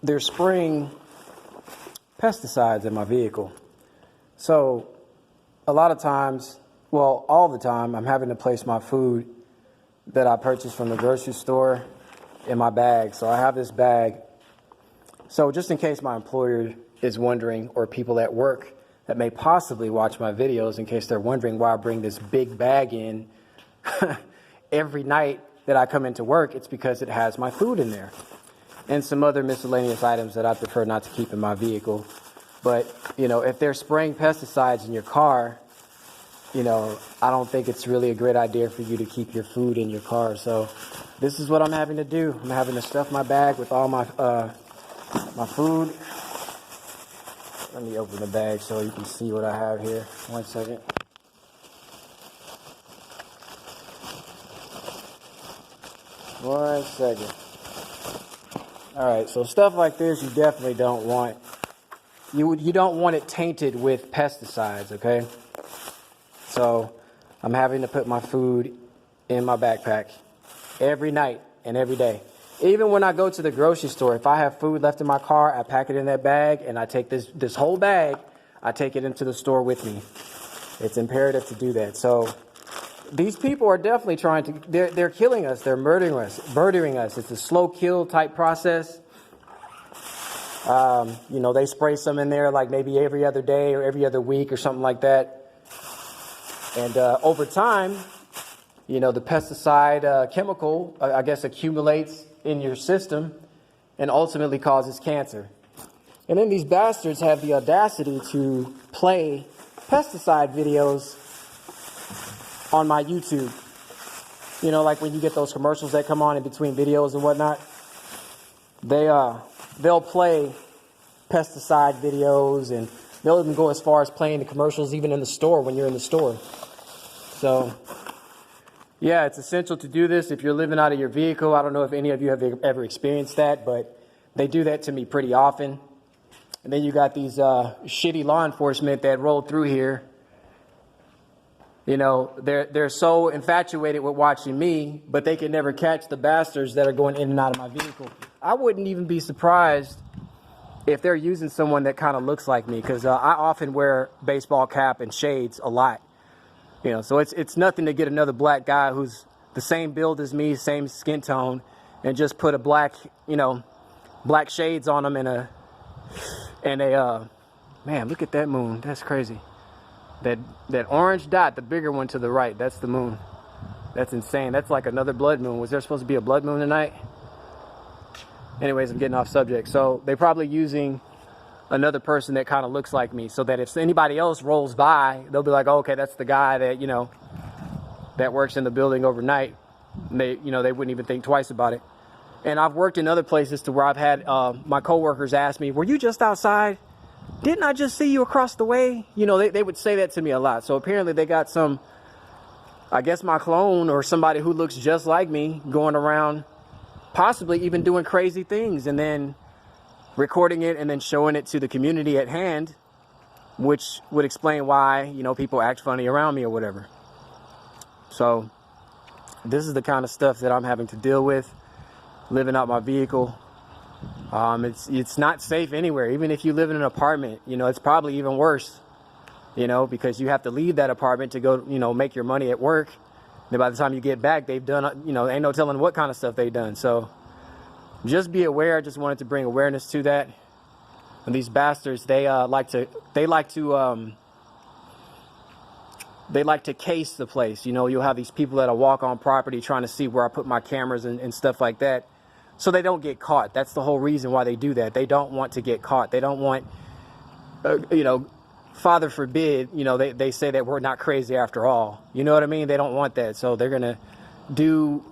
they're spraying pesticides in my vehicle. So a lot of times, well, all the time, I'm having to place my food that I purchased from the grocery store in my bag. So I have this bag. So just in case my employer is wondering, or people at work that may possibly watch my videos, in case they're wondering why I bring this big bag in every night that I come into work, it's because it has my food in there and some other miscellaneous items that I prefer not to keep in my vehicle. But, if they're spraying pesticides in your car, I don't think it's really a great idea for you to keep your food in your car. So this is what I'm having to do. I'm having to stuff my bag with all my food. Let me open the bag so you can see what I have here. 1 second. One second. All right, so stuff like this you definitely don't want. You don't want it tainted with pesticides, okay? So I'm having to put my food in my backpack every night and every day. Even when I go to the grocery store, if I have food left in my car, I pack it in that bag and I take this whole bag, I take it into the store with me. It's imperative to do that. So these people are definitely trying to, they're killing us. They're murdering us. It's a slow kill type process. They spray some in there like maybe every other day or every other week or something like that. And over time, the pesticide chemical, I guess, accumulates in your system and ultimately causes cancer. And then these bastards have the audacity to play pesticide videos on my YouTube. Like when you get those commercials that come on in between videos and whatnot, they'll play pesticide videos, and they'll even go as far as playing the commercials even in the store when you're in the store. So yeah, it's essential to do this if you're living out of your vehicle. I don't know if any of you have ever experienced that, but they do that to me pretty often. And then you got these shitty law enforcement that rolled through here. They're so infatuated with watching me, but they can never catch the bastards that are going in and out of my vehicle. I wouldn't even be surprised if they're using someone that kind of looks like me, because I often wear baseball cap and shades a lot. So it's nothing to get another black guy who's the same build as me, same skin tone, and just put a black shades on them and a man, look at that moon. That's crazy. That orange dot, the bigger one to the right, that's the moon. That's insane. That's like another blood moon. Was there supposed to be a blood moon tonight? Anyways, I'm getting off subject. So they're probably using another person that kind of looks like me, so that if anybody else rolls by, they'll be like, oh, okay, that's the guy that, that works in the building overnight. And they wouldn't even think twice about it. And I've worked in other places to where I've had my coworkers ask me, were you just outside? Didn't I just see you across the way? They would say that to me a lot. So apparently they got some, I guess my clone or somebody who looks just like me going around, possibly even doing crazy things and then recording it and then showing it to the community at hand, which would explain why, people act funny around me or whatever. So this is the kind of stuff that I'm having to deal with, living out my vehicle. It's not safe anywhere. Even if you live in an apartment, it's probably even worse, because you have to leave that apartment to go, make your money at work. Then by the time you get back, they've done, ain't no telling what kind of stuff they've done. So just be aware. I just wanted to bring awareness to that. And these bastards, they like to case the place. You'll have these people that'll walk on property trying to see where I put my cameras and stuff like that, so they don't get caught. That's the whole reason why they do that. They don't want to get caught. They don't want, Father forbid, they say that we're not crazy after all. You know what I mean? They don't want that. So they're going to do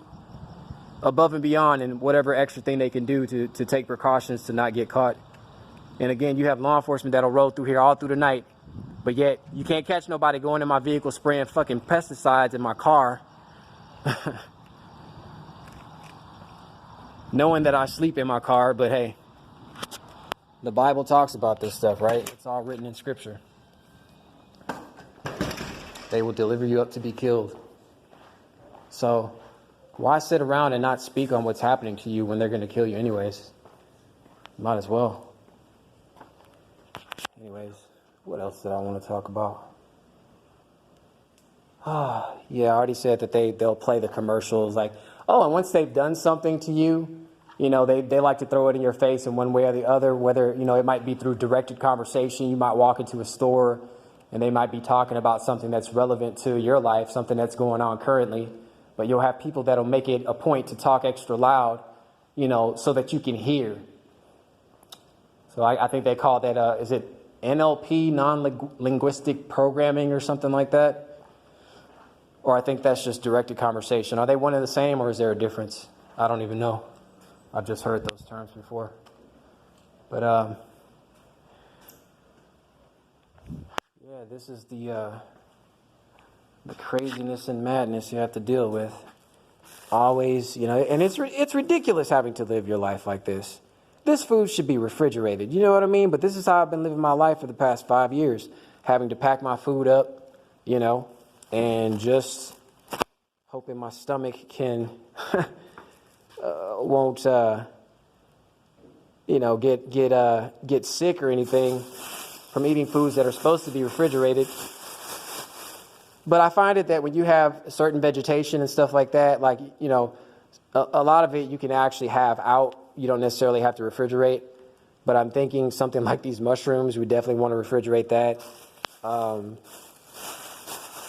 above and beyond and whatever extra thing they can do to take precautions to not get caught. And again, you have law enforcement that'll roll through here all through the night, but yet you can't catch nobody going in my vehicle spraying fucking pesticides in my car. Knowing that I sleep in my car, but hey, the Bible talks about this stuff, right? It's all written in Scripture. They will deliver you up to be killed. So why sit around and not speak on what's happening to you when they're going to kill you anyways? Might as well. Anyways, what else did I want to talk about? Yeah, I already said that they'll play the commercials like, oh, and once they've done something to you, you know, they like to throw it in your face in one way or the other, whether, you know, it might be through directed conversation. You might walk into a store and they might be talking about something that's relevant to your life, something that's going on currently, but you'll have people that'll make it a point to talk extra loud, you know, so that you can hear. So I think they call that, is it NLP, non-linguistic programming or something like that? Or I think that's just directed conversation. Are they one and the same, or is there a difference? I don't even know. I've just heard those terms before. But yeah, this is the craziness and madness you have to deal with. Always, you know, and it's ridiculous having to live your life like this. This food should be refrigerated. You know what I mean? But this is how I've been living my life for the past 5 years, having to pack my food up, you know, and just hoping my stomach can won't you know, get sick or anything from eating foods that are supposed to be refrigerated. But I find it that when you have certain vegetation and stuff like that, like, you know, a lot of it you can actually have out. You don't necessarily have to refrigerate. But I'm thinking something like these mushrooms, we definitely want to refrigerate that.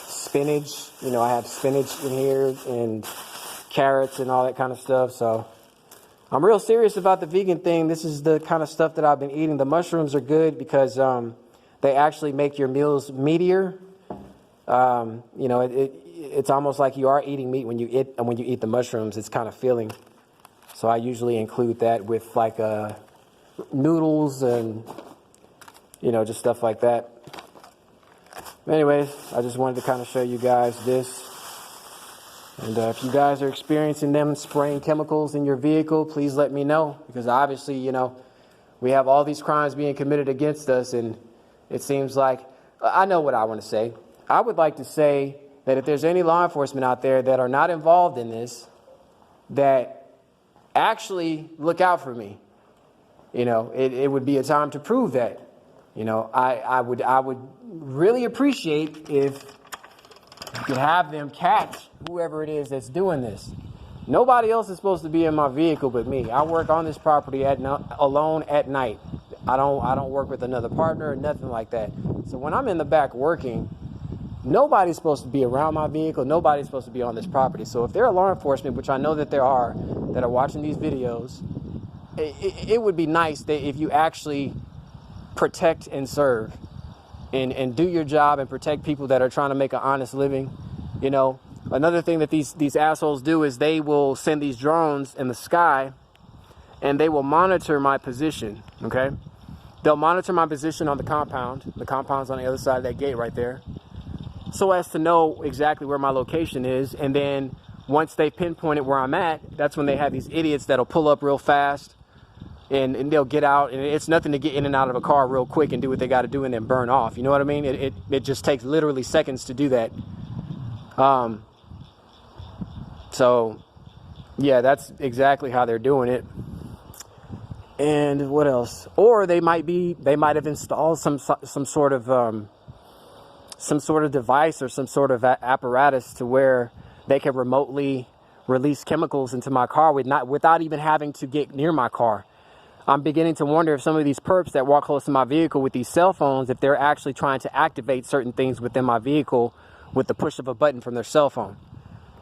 Spinach, you know, I have spinach in here and carrots and all that kind of stuff. So I'm real serious about the vegan thing. This is the kind of stuff that I've been eating. The mushrooms are good because they actually make your meals meatier. You know, it's almost like you are eating meat when you eat the mushrooms. It's kind of filling. So I usually include that with like noodles and, you know, just stuff like that. Anyways, I just wanted to kind of show you guys this. And if you guys are experiencing them spraying chemicals in your vehicle, please let me know. Because obviously, you know, we have all these crimes being committed against us. And it seems like, I know what I want to say. I would like to say that if there's any law enforcement out there that are not involved in this, that actually look out for me. You know, it would be a time to prove that. You know, I would really appreciate if you could have them catch whoever it is that's doing this. Nobody else is supposed to be in my vehicle but me. I work on this property alone at night. I don't work with another partner or nothing like that. So when I'm in the back working, nobody's supposed to be around my vehicle. Nobody's supposed to be on this property. So if there are law enforcement, which I know that there are, that are watching these videos, it would be nice that if you actually protect and serve and do your job and protect people that are trying to make an honest living. You know, another thing that these assholes do is they will send these drones in the sky and they will monitor my position. Okay. They'll monitor my position on the compound. The compound's on the other side of that gate right there, so as to know exactly where my location is. And then once they pinpoint it where I'm at, that's when they have these idiots that'll pull up real fast and they'll get out. And it's nothing to get in and out of a car real quick and do what they got to do and then burn off. You know what I mean? It just takes literally seconds to do that. So yeah, that's exactly how they're doing it. And what else? Or they might have installed some sort of device or some sort of apparatus to where they can remotely release chemicals into my car without even having to get near my car. I'm beginning to wonder if some of these perps that walk close to my vehicle with these cell phones, if they're actually trying to activate certain things within my vehicle with the push of a button from their cell phone.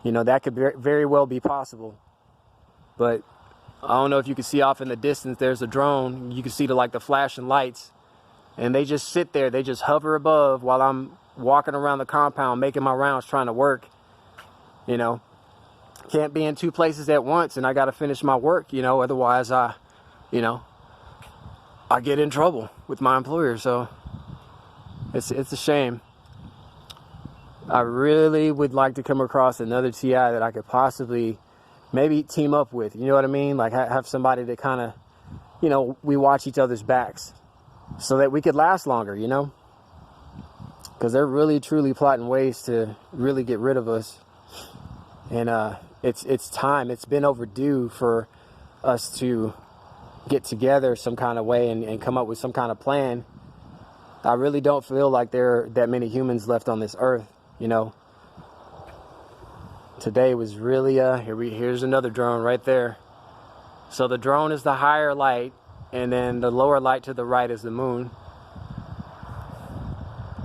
You know, that could very well be possible. But I don't know if you can see off in the distance, there's a drone. You can see the flashing lights. And they just sit there. They just hover above while I'm walking around the compound, making my rounds, trying to work. You know, can't be in two places at once, and I got to finish my work, you know, otherwise I get in trouble with my employer. So it's a shame. I really would like to come across another TI that I could possibly maybe team up with, you know what I mean? Like have somebody that kind of, you know, we watch each other's backs so that we could last longer, you know? Because they're really, truly plotting ways to really get rid of us. And it's time. It's been overdue for us to get together some kind of way and come up with some kind of plan, I really don't feel like there are that many humans left on this earth, you know. Today was really, here's another drone right there. So the drone is the higher light, and then the lower light to the right is the moon.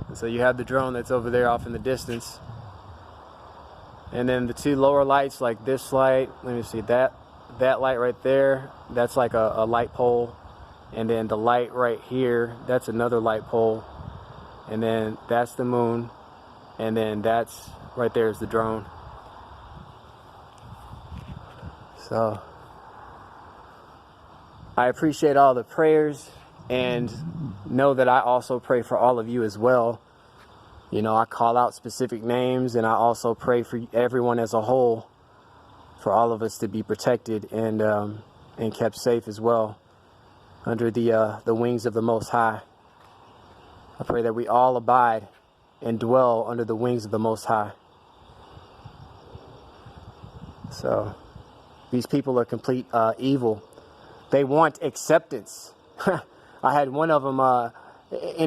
And so you have the drone that's over there off in the distance. And then the two lower lights, like this light, let me see, that light right there, that's like a light pole. And then the light right here, that's another light pole. And then that's the moon. And then that's right there is the drone. So I appreciate all the prayers, and know that I also pray for all of you as well. You know, I call out specific names, and I also pray for everyone as a whole, for all of us to be protected and kept safe as well under the wings of the Most High. I pray that we all abide and dwell under the wings of the Most High. So these people are complete evil. They want acceptance. I had one of them in